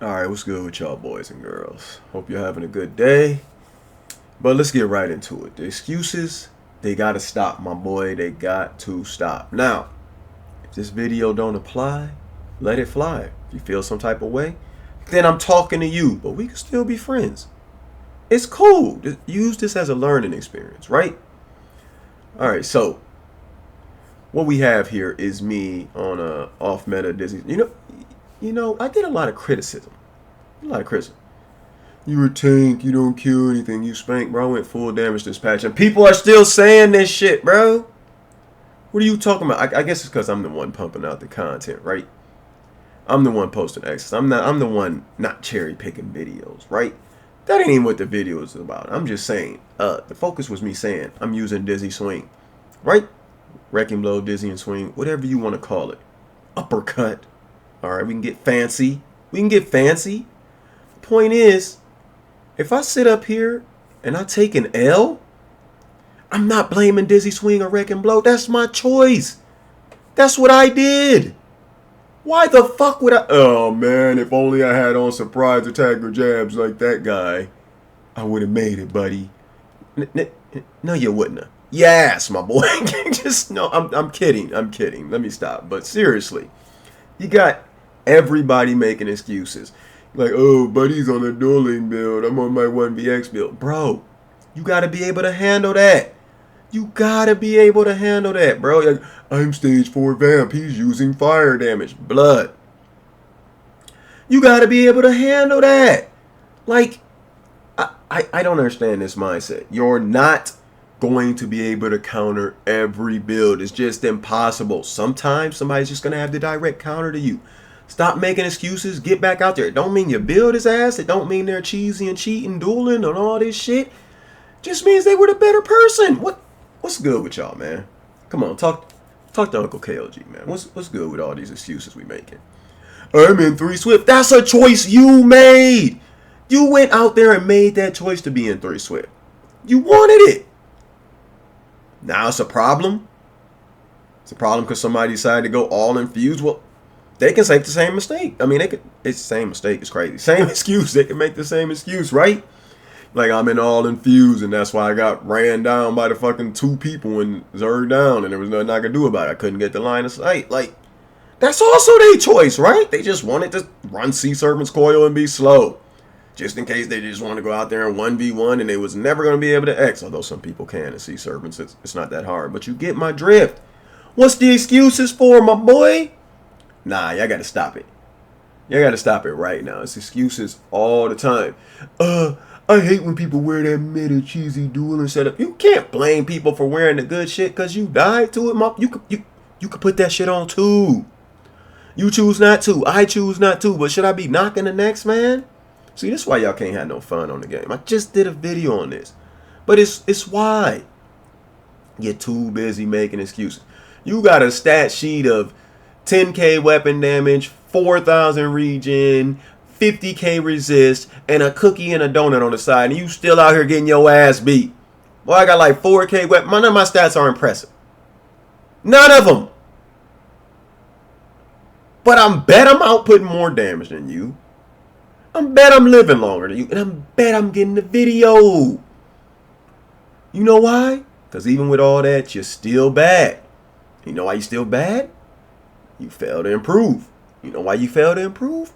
Alright, what's good with y'all boys and girls? Hope you're having a good day. But let's get right into it. The excuses, they gotta stop, my boy. They got to stop. Now, if this video don't apply, let it fly. If you feel some type of way, then I'm talking to you. But we can still be friends. It's cool. Just use this as a learning experience, right? Alright, so what we have here is me on a off meta Disney. I get a lot of criticism. A lot of criticism. You a tank, you don't kill anything, you spank, bro. I went full damage this patch. And people are still saying this shit, bro. What are you talking about? I guess it's because I'm the one pumping out the content, right? I'm the one posting X's. I'm the one not cherry picking videos, right? That ain't even what the video is about. I'm just saying, the focus was me saying I'm using Dizzy Swing, right? Wrecking Blow, Dizzy and Swing, whatever you want to call it. Uppercut. Alright, we can get fancy. We can get fancy. Point is, if I sit up here and I take an L, I'm not blaming Dizzy Swing or Wrecking Blow. That's my choice. That's what I did. Why the fuck would I? Oh man, if only I had on surprise attack or jabs like that guy, I would have made it, buddy. No, you wouldn't have. Yes, my boy. Just no. I'm kidding. I'm kidding. Let me stop. But seriously, you got everybody making excuses. Like, oh, buddy's on a dueling build. I'm on my 1vx build. Bro, you got to be able to handle that. You got to be able to handle that, bro. Like, I'm stage 4 vamp. He's using fire damage. Blood. You got to be able to handle that. Like, I don't understand this mindset. You're not going to be able to counter every build. It's just impossible. Sometimes somebody's just going to have the direct counter to you. Stop making excuses. Get back out there. It don't mean your build is ass. It don't mean they're cheesy and cheating, dueling, and all this shit. It just means they were the better person. What's good with y'all, man? Come on, talk to Uncle KLG, man. What's good with all these excuses we making? I'm in 3 Swift. That's a choice you made. You went out there and made that choice to be in 3 Swift. You wanted it. Now it's a problem. It's a problem because somebody decided to go all infused. Well, they can make the same mistake. I mean, it's the same mistake. It's crazy. Same excuse. They can make the same excuse, right? Like, I'm in all infused, and that's why I got ran down by the fucking 2 people and zerged down, and there was nothing I could do about it. I couldn't get the line of sight. Like, that's also their choice, right? They just wanted to run Sea Serpent's Coil and be slow. Just in case they just want to go out there and 1v1, and they was never going to be able to X. Although some people can in Sea Serpents. It's not that hard. But you get my drift. What's the excuses for, my boy? Nah, y'all gotta stop it. Y'all gotta stop it right now. It's excuses all the time. I hate when people wear that meta cheesy dueling setup. You can't blame people for wearing the good shit because you died to it. You could put that shit on too. You choose not to. I choose not to. But should I be knocking the next man? See, this is why y'all can't have no fun on the game. I just did a video on this. But it's why. You're too busy making excuses. You got a stat sheet of 10k weapon damage, 4,000 regen, 50k resist, and a cookie and a donut on the side, and you still out here getting your ass beat. Boy, I got like 4k weapon. None of my stats are impressive. None of them. But I'm outputting more damage than you. I'm living longer than you, and I'm getting the video. You know why? Because even with all that, you're still bad. You know why you're still bad? You fail to improve. You know why you fail to improve?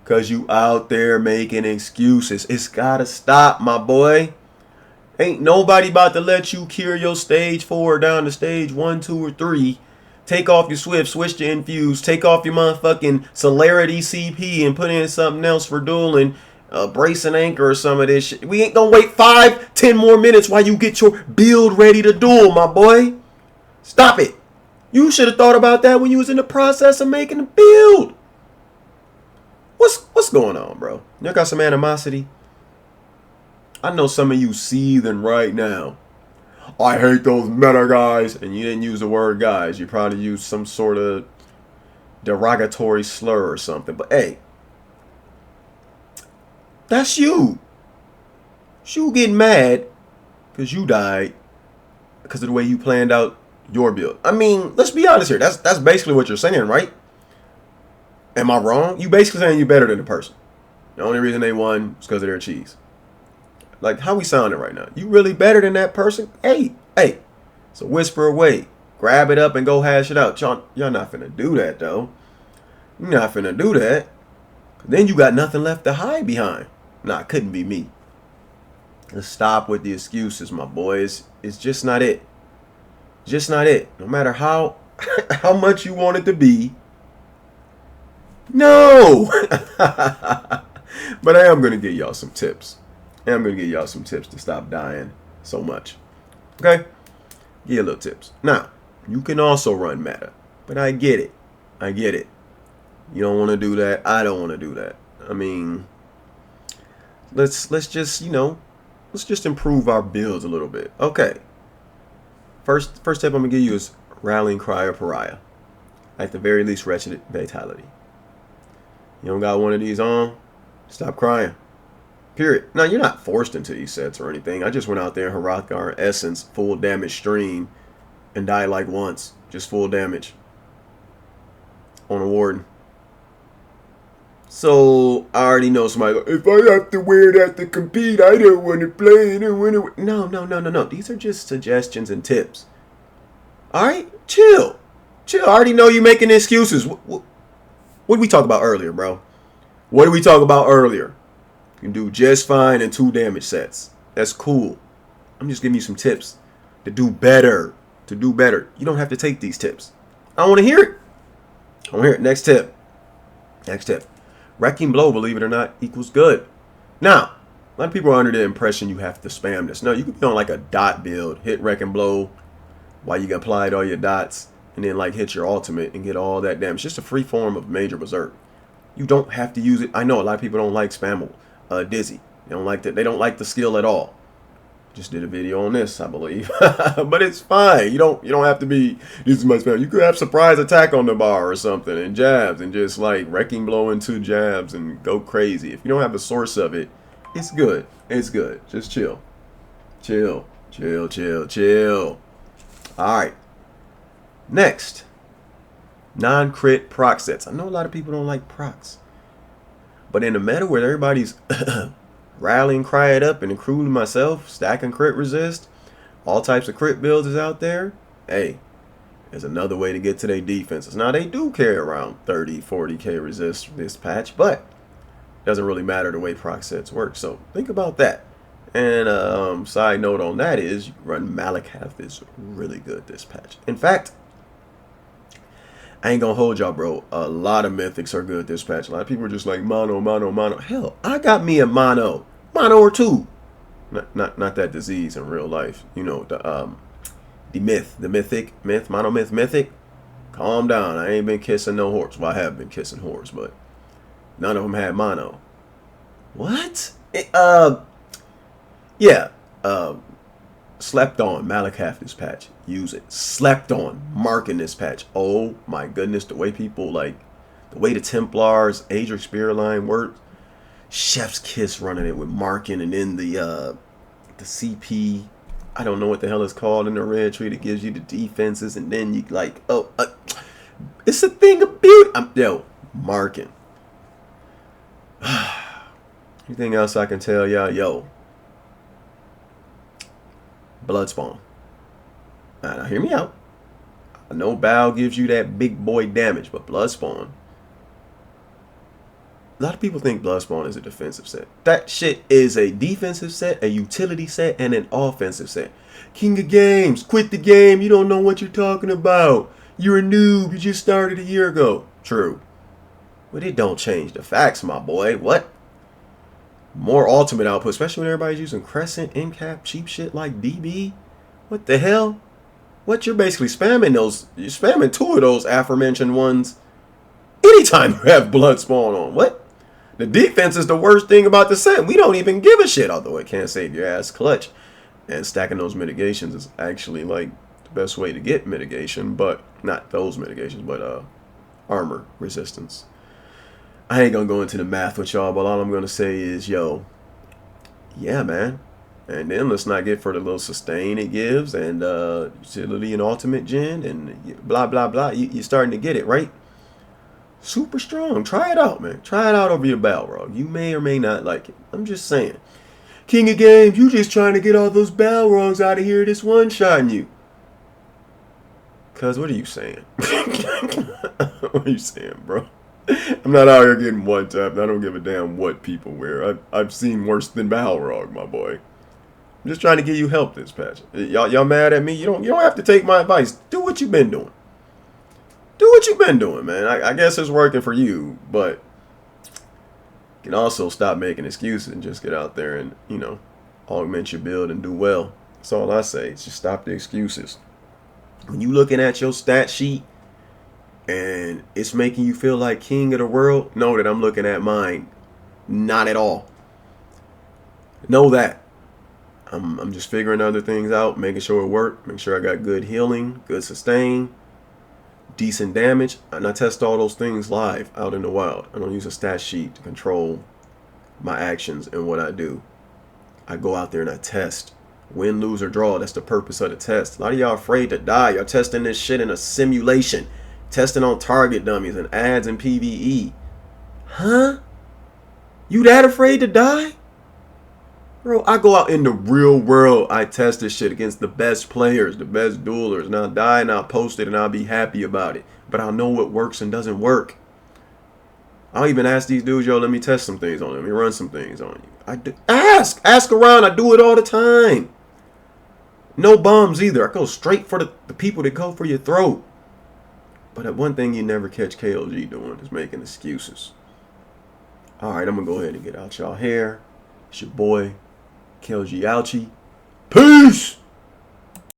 Because you out there making excuses. It's got to stop, my boy. Ain't nobody about to let you cure your stage 4 down to stage 1, 2, or 3. Take off your Swift, switch to Infuse, take off your motherfucking Celerity CP and put in something else for dueling. Brace and anchor or some of this shit. We ain't gonna wait 5, 10 more minutes while you get your build ready to duel, my boy. Stop it. You should have thought about that when you was in the process of making the build. What's going on, bro? You got some animosity? I know some of you seething right now. I hate those meta guys. And you didn't use the word guys. You probably used some sort of derogatory slur or something. But hey, that's you. You getting mad because you died because of the way you planned out your build. I mean, let's be honest here. That's basically what you're saying, right? Am I wrong? You basically saying you're better than the person. The only reason they won was because of their cheese. Like, how we sounding right now? You really better than that person? Hey, hey. So whisper away. Grab it up and go hash it out. Y'all not finna do that, though. You're not finna do that. Then you got nothing left to hide behind. Nah, it couldn't be me. Let's stop with the excuses, my boys. It's just not it. Just not it. No matter how how much you want it to be. No! But I am going to give y'all some tips. I'm going to give y'all some tips to stop dying so much. Okay? Give you a little tips. Now, you can also run meta. But I get it. I get it. You don't want to do that. I don't want to do that. I mean, let's just, let's just improve our builds a little bit. Okay. First tip I'm going to give you is Rallying Cry or Pariah. At the very least, Wretched Fatality. You don't got one of these on? Stop crying. Period. Now, you're not forced into these sets or anything. I just went out there in Hrothgar Essence, full damage stream, and died like once. Just full damage. On a Warden. So, I already know somebody go, if I have to wear that to compete, I don't want to play. I don't want to. No. These are just suggestions and tips. Alright? Chill. Chill. I already know you making excuses. What did we talk about earlier, bro? What did we talk about earlier? You can do just fine in 2 damage sets. That's cool. I'm just giving you some tips to do better. To do better. You don't have to take these tips. I don't want to hear it. I want to hear it. Next tip. Next tip. Wrecking Blow, believe it or not, equals good. Now, a lot of people are under the impression you have to spam this. No, you can be on like a dot build. Hit Wrecking Blow while you applied all your dots. And then like hit your ultimate and get all that damage. It's just a free form of Major Berserk. You don't have to use it. I know a lot of people don't like spammable. Dizzy. They don't like that. They don't like the skill at all. Just did a video on this, I believe. But it's fine. You don't have to be, this is my spam. You could have surprise attack on the bar or something and jabs and just like Wrecking Blow into jabs and go crazy. If you don't have the source of it, it's good. It's good. Just chill. Chill. Chill, chill, chill. Alright. Next. Non-crit proc sets. I know a lot of people don't like procs. But in a meta where everybody's rallying, cry it up, and including myself, stacking crit resist, all types of crit builds is out there. Hey, there's another way to get to their defenses. Now, they do carry around 30, 40k resist this patch, but it doesn't really matter the way proc sets work. So think about that. And side note on that is, you run Malakath is really good this patch. In fact, I ain't gonna hold y'all, bro. A lot of mythics are good this patch. A lot of people are just like mono. Hell, I got me a mono or 2. Not that disease in real life. You know, the myth, mono mythic. Calm down. I ain't been kissing no whores. Well, I have been kissing whores, but none of them had mono. What? Yeah. Slept on Malakath this patch. Use it. Slept on marking this patch. Oh my goodness, the way people like, the way the Templars Adric Spear line works. Chef's Kiss running it with marking, and then the CP. I don't know what the hell it's called in the red tree that gives you the defenses, and then you like, it's a thing of beauty. Marking. Anything else I can tell y'all? Yo. Bloodspawn. Now hear me out. I know Bow gives you that big boy damage, but Bloodspawn. A lot of people think Bloodspawn is a defensive set. That shit is a defensive set, a utility set, and an offensive set. King of Games, quit the game. You don't know what you're talking about. You're a noob. You just started a year ago. True. But it don't change the facts, my boy. What? More ultimate output, especially when everybody's using Crescent, Incap, cheap shit like DB. What the hell? What, you're basically spamming those, you're spamming 2 of those aforementioned ones anytime you have Bloodspawn on. What? The defense is the worst thing about the set. We don't even give a shit, although it can't save your ass clutch. And stacking those mitigations is actually like the best way to get mitigation, but not those mitigations, but armor resistance. I ain't gonna go into the math with y'all, but all I'm gonna say is, yo, yeah, man. And then let's not get for the little sustain it gives, and utility and ultimate gen, and blah, blah, blah. You're starting to get it, right? Super strong. Try it out, man. Try it out over your Balrog. You may or may not like it. I'm just saying. King of Games, you just trying to get all those Balrogs out of here. This one-shotting you. Cuz, what are you saying? What are you saying, bro? I'm not out here getting one-tapped. I don't give a damn what people wear. I've seen worse than Balrog, my boy. I'm just trying to give you help this patch. Y'all mad at me? You don't have to take my advice. Do what you've been doing. Do what you've been doing, man. I guess it's working for you, but you can also stop making excuses and just get out there and, you know, augment your build and do well. That's all I say. It's just stop the excuses. When you looking at your stat sheet and it's making you feel like king of the world, know that I'm looking at mine. Not at all. Know that. I'm just figuring other things out, making sure it works, making sure I got good healing, good sustain, decent damage, and I test all those things live out in the wild. I don't use a stat sheet to control my actions and what I do. I go out there and I test. Win, lose, or draw. That's the purpose of the test. A lot of y'all afraid to die. Y'all testing this shit in a simulation. Testing on target dummies and ads and PvE. Huh? You that afraid to die? Bro, I go out in the real world. I test this shit against the best players, the best duelers, and I'll die and I'll post it and I'll be happy about it. But I'll know what works and doesn't work. I'll even ask these dudes, yo, let me test some things on you. Let me run some things on you. I do. Ask around. I do it all the time. No bombs either. I go straight for the people that go for your throat. But one thing you never catch KLG doing is making excuses. Alright, I'm going to go ahead and get out y'all hair. It's your boy, KLG Ouchie. Peace!